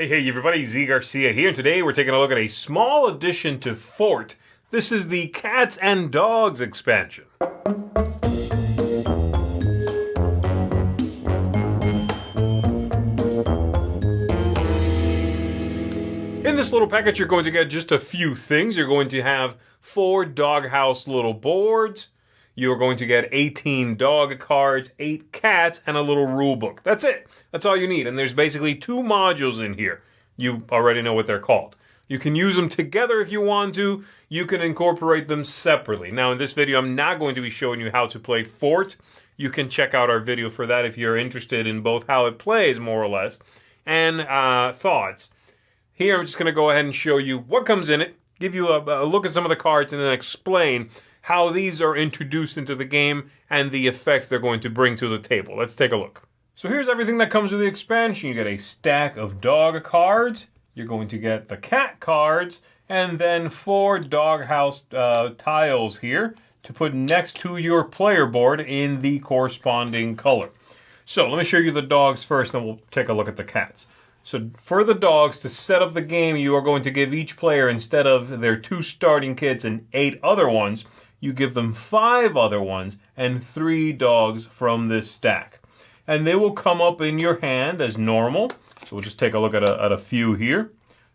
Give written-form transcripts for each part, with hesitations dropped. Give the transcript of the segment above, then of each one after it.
Hey everybody, Z Garcia here. Today we're taking a look at a small addition to Fort. This is the Cats and Dogs expansion. In this little package, you're going to get just a few things. You're going to have 4 doghouse little boards. You're going to get 18 dog cards, 8 cats, and a little rule book. That's it. That's all you need. And there's basically 2 modules in here. You already know what they're called. You can use them together if you want to. You can incorporate them separately. Now, in this video, I'm not going to be showing you how to play Fort. You can check out our video for that if you're interested in both how it plays, more or less, and thoughts. Here, I'm just going to go ahead and show you what comes in it, give you a look at some of the cards, and then explain how these are introduced into the game and the effects they're going to bring to the table. Let's take a look. So here's everything that comes with the expansion. You get a stack of dog cards. You're going to get the cat cards, and then 4 doghouse tiles here to put next to your player board in the corresponding color. So let me show you the dogs first, then we'll take a look at the cats. So for the dogs, to set up the game, you are going to give each player, instead of their 2 starting kits and 8 other ones, you give them 5 other ones and 3 dogs from this stack. And they will come up in your hand as normal. So we'll just take a look at a few here.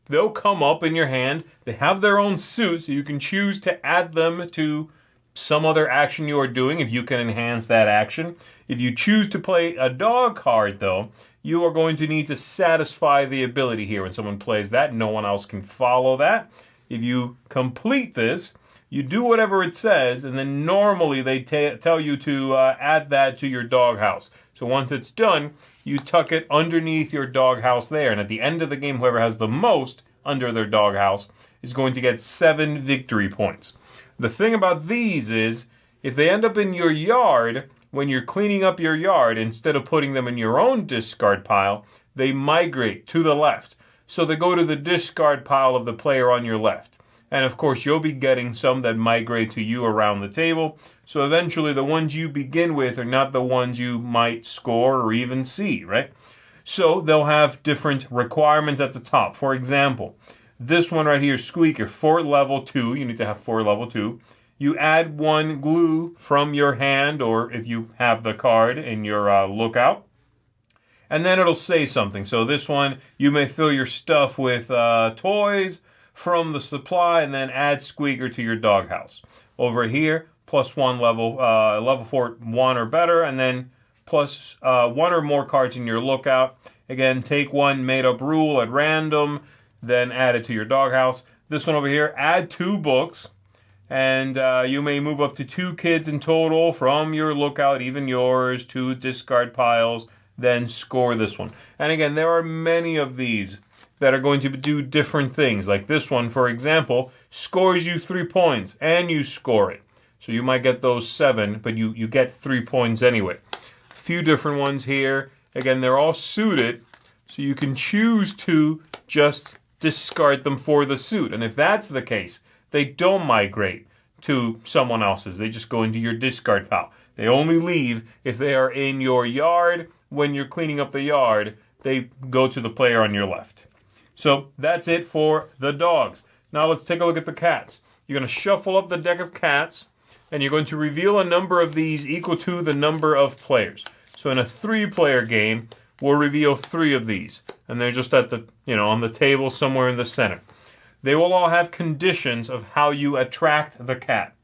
They'll come up in your hand. They have their own suit, so you can choose to add them to some other action you are doing if you can enhance that action. If you choose to play a dog card, though, you are going to need to satisfy the ability here. When someone plays that, no one else can follow that. If you complete this, you do whatever it says, and then normally they tell you to add that to your doghouse. So once it's done, you tuck it underneath your doghouse there, and at the end of the game, whoever has the most under their doghouse is going to get 7 victory points. The thing about these is, if they end up in your yard, when you're cleaning up your yard, instead of putting them in your own discard pile, they migrate to the left. So they go to the discard pile of the player on your left. And of course, you'll be getting some that migrate to you around the table. So eventually, the ones you begin with are not the ones you might score or even see, right? So they'll have different requirements at the top. For example, this one right here, Squeaker, Fort level 2. You need to have Fort level 2. You add 1 glue from your hand, or if you have the card in your lookout. And then it'll say something. So this one, you may fill your stuff with toys from the supply, and then add Squeaker to your doghouse. Over here, +1 level Fort 1 or better, and then plus 1 or more cards in your lookout. Again, take 1 made-up rule at random, then add it to your doghouse. This one over here, add 2 books, and you may move up to 2 kids in total from your lookout, even yours, 2 discard piles, then score this one. And again, there are many of these that are going to do different things. Like this one, for example, scores you 3 points, and you score it. So you might get those 7, but you get 3 points anyway. A few different ones here. Again, they're all suited, so you can choose to just discard them for the suit. And if that's the case, they don't migrate to someone else's. They just go into your discard pile. They only leave if they are in your yard. When you're cleaning up the yard, they go to the player on your left. So that's it for the dogs. Now let's take a look at the cats. You're going to shuffle up the deck of cats, and you're going to reveal a number of these equal to the number of players. So in a 3-player game, we'll reveal 3 of these, and they're just at the, on the table somewhere in the center. They will all have conditions of how you attract the cat.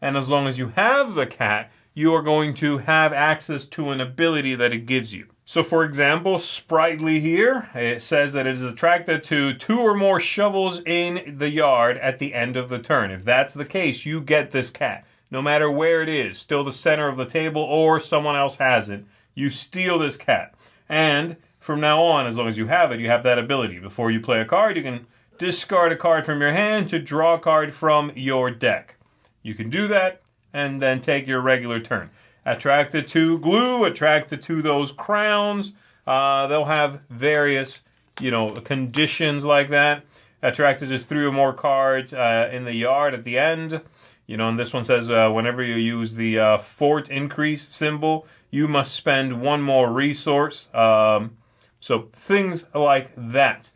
And as long as you have the cat, you are going to have access to an ability that it gives you. So for example, Sprightly here, it says that it is attracted to 2 or more shovels in the yard at the end of the turn. If that's the case, you get this cat. No matter where it is, still the center of the table or someone else has it, you steal this cat. And from now on, as long as you have it, you have that ability. Before you play a card, you can discard a card from your hand to draw a card from your deck. You can do that and then take your regular turn. Attracted to glue, attracted to those crowns. They'll have various, conditions like that. Attracted to 3 or more cards in the yard at the end. And this one says whenever you use the fort increase symbol, you must spend 1 more resource. So things like that.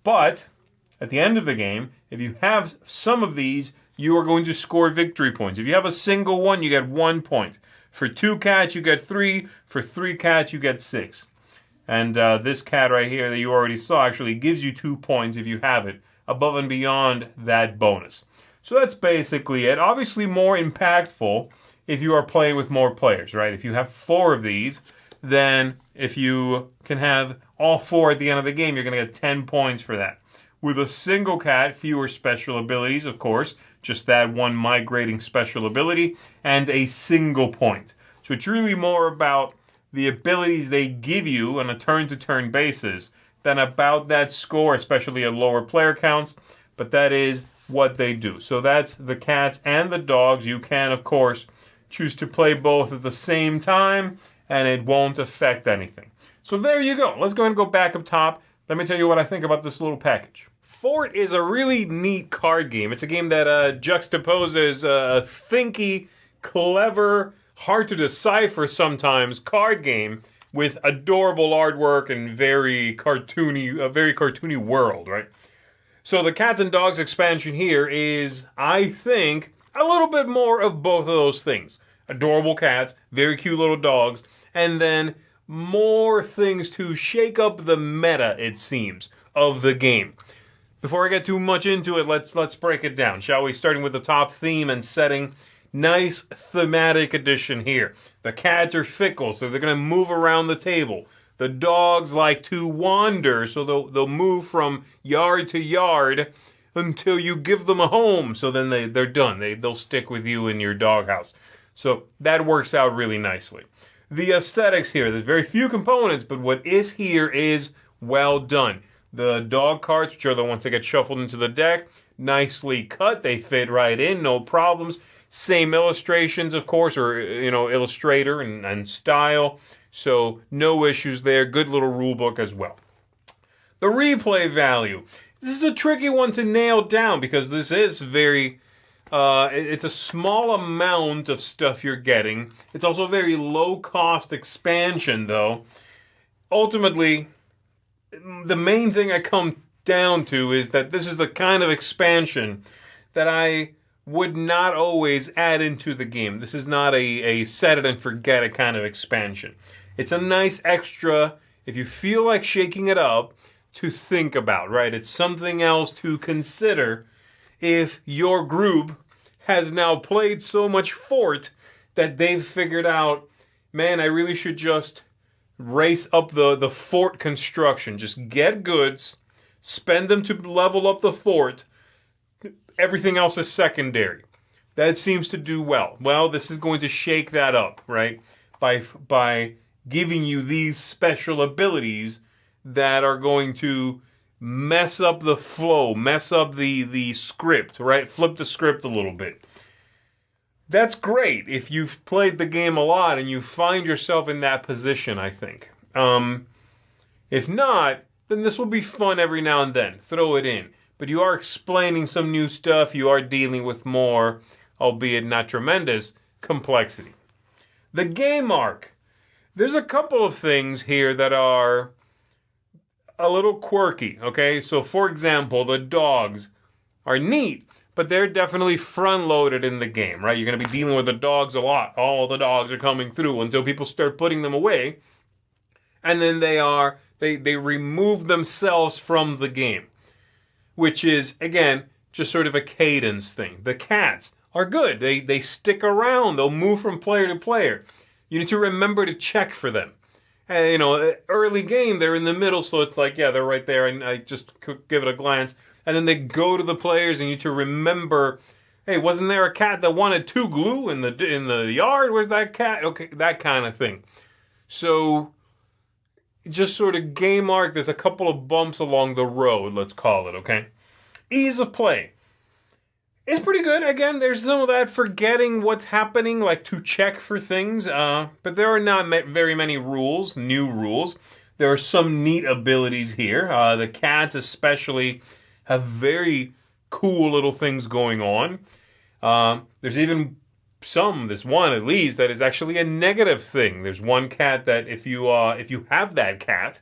But at the end of the game, if you have some of these, you are going to score victory points. If you have a single one, you get 1 point. For 2 cats, you get 3. For 3 cats, you get 6. And this cat right here that you already saw actually gives you 2 points if you have it, above and beyond that bonus. So that's basically it. Obviously more impactful if you are playing with more players, right? If you have 4 of these, then if you can have all 4 at the end of the game, you're going to get 10 points for that. With a single cat, fewer special abilities, of course, just that one migrating special ability, and a single point. So it's really more about the abilities they give you on a turn-to-turn basis than about that score, especially at lower player counts, but that is what they do. So that's the cats and the dogs. You can, of course, choose to play both at the same time, and it won't affect anything. So there you go. Let's go ahead and go back up top. Let me tell you what I think about this little package. Fort is a really neat card game. It's a game that juxtaposes a thinky, clever, hard to decipher sometimes card game with adorable artwork and a very cartoony world, right? So the Cats and Dogs expansion here is, I think, a little bit more of both of those things. Adorable cats, very cute little dogs, and then more things to shake up the meta, it seems, of the game. Before I get too much into it, let's break it down, shall we? Starting with the top theme and setting. Nice thematic addition here. The cats are fickle, so they're going to move around the table. The dogs like to wander, so they'll move from yard to yard until you give them a home. So then they're done. They'll stick with you in your doghouse. So that works out really nicely. The aesthetics here, there's very few components, but what is here is well done. The dog cards, which are the ones that get shuffled into the deck, nicely cut. They fit right in, no problems. Same illustrations, of course, or, illustrator and style. So no issues there. Good little rule book as well. The replay value. This is a tricky one to nail down because this is very... it's a small amount of stuff you're getting. It's also a very low-cost expansion, though. Ultimately, the main thing I come down to is that this is the kind of expansion that I would not always add into the game. This is not a set it and forget it kind of expansion. It's a nice extra, if you feel like shaking it up, to think about, right? It's something else to consider if your group has now played so much Fort that they've figured out, man, I really should just race up the fort construction. Just get goods, spend them to level up the fort. Everything else is secondary. That seems to do well. Well, this is going to shake that up, right? By giving you these special abilities that are going to mess up the flow, mess up the script, right? Flip the script a little bit. That's great if you've played the game a lot and you find yourself in that position, I think. If not, then this will be fun every now and then. Throw it in. But you are explaining some new stuff. You are dealing with more, albeit not tremendous, complexity. The game arc. There's a couple of things here that are a little quirky, okay? So, for example, the dogs are neat, but they're definitely front-loaded in the game, right? You're going to be dealing with the dogs a lot. All the dogs are coming through until people start putting them away. And then they remove themselves from the game, which is, again, just sort of a cadence thing. The cats are good. They stick around. They'll move from player to player. You need to remember to check for them. And, early game, they're in the middle, so it's like, yeah, they're right there, and I just could give it a glance. And then they go to the players, and you need to remember, hey, wasn't there a cat that wanted 2 glue in the yard? Where's that cat? Okay, that kind of thing. So, just sort of game arc, there's a couple of bumps along the road, let's call it, okay? Ease of play. It's pretty good. Again, there's some of that forgetting what's happening, like to check for things. But there are not very many rules, new rules. There are some neat abilities here. The cats especially have very cool little things going on. There's even there's one at least, that is actually a negative thing. There's one cat that if you have that cat,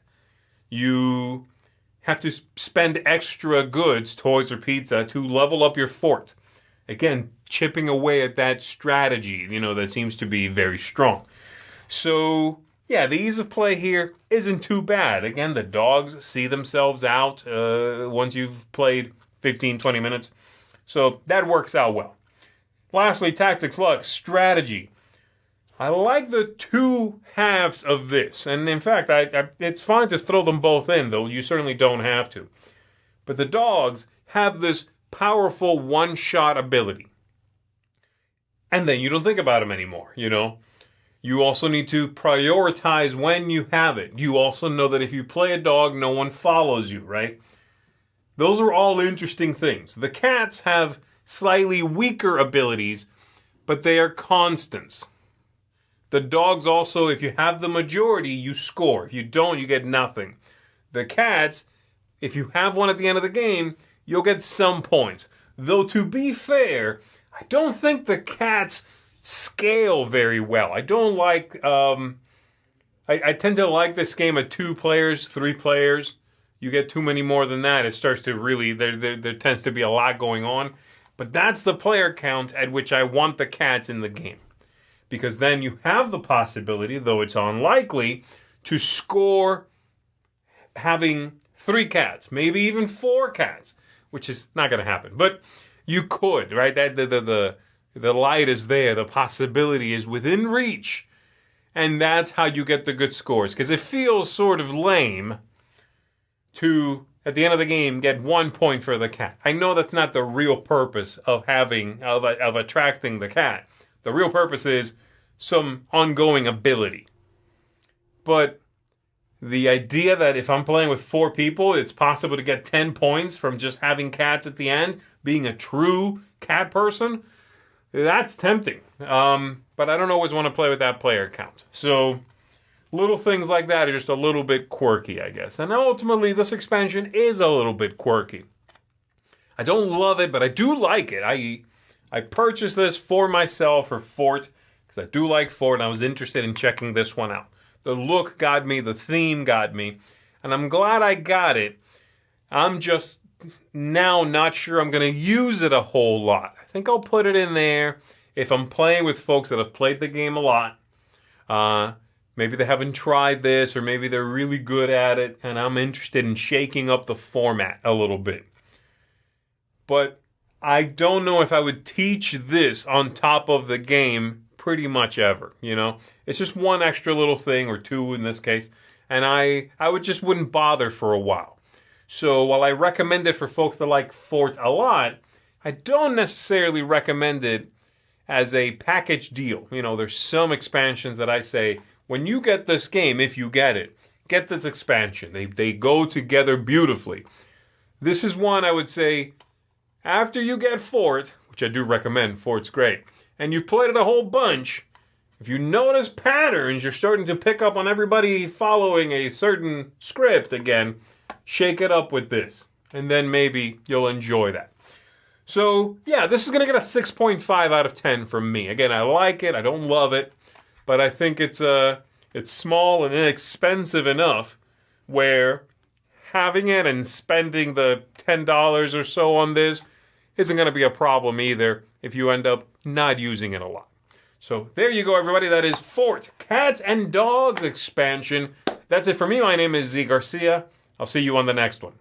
you have to spend extra goods, toys or pizza, to level up your fort. Again, chipping away at that strategy, that seems to be very strong. So, yeah, the ease of play here isn't too bad. Again, the dogs see themselves out once you've played 15, 20 minutes. So that works out well. Lastly, tactics, luck, strategy. I like the two halves of this. And in fact, it's fine to throw them both in, though you certainly don't have to. But the dogs have this powerful one-shot ability. And then you don't think about them anymore, You also need to prioritize when you have it. You also know that if you play a dog, no one follows you, right? Those are all interesting things. The cats have slightly weaker abilities, but they are constants. The dogs also, if you have the majority, you score. If you don't, you get nothing. The cats, if you have one at the end of the game, you'll get some points. Though to be fair, I don't think the cats scale very well. I don't like, I tend to like this game at 2 players, 3 players. You get too many more than that, it starts to really, there tends to be a lot going on. But that's the player count at which I want the cats in the game. Because then you have the possibility, though it's unlikely, to score having 3 cats, maybe even 4 cats, which is not going to happen. But you could, right? That the light is there. The possibility is within reach. And that's how you get the good scores. Because it feels sort of lame to, at the end of the game, get 1 point for the cat. I know that's not the real purpose of attracting the cat. The real purpose is some ongoing ability. But the idea that if I'm playing with 4 people, it's possible to get 10 points from just having cats at the end, being a true cat person, that's tempting. But I don't always want to play with that player count. So little things like that are just a little bit quirky, I guess. And ultimately, this expansion is a little bit quirky. I don't love it, but I do like it. I purchased this for myself for Fort, because I do like Fort, and I was interested in checking this one out. The look got me, the theme got me, and I'm glad I got it. I'm just now not sure I'm going to use it a whole lot. I think I'll put it in there if I'm playing with folks that have played the game a lot. Maybe they haven't tried this, or maybe they're really good at it, and I'm interested in shaking up the format a little bit. But I don't know if I would teach this on top of the game pretty much ever, It's just one extra little thing, or 2 in this case, and I wouldn't bother for a while. So while I recommend it for folks that like Fort a lot, I don't necessarily recommend it as a package deal. There's some expansions that I say, when you get this game, if you get it, get this expansion. They go together beautifully. This is one I would say, after you get Fort, which I do recommend, Fort's great, and you've played it a whole bunch, if you notice patterns, you're starting to pick up on everybody following a certain script again, shake it up with this, and then maybe you'll enjoy that. So, yeah, this is going to get a 6.5 out of 10 from me. Again, I like it, I don't love it, but I think it's small and inexpensive enough where having it and spending the $10 or so on this isn't going to be a problem either if you end up not using it a lot. So there you go, everybody. That is Fort Cats and Dogs expansion. That's it for me. My name is Z Garcia. I'll see you on the next one.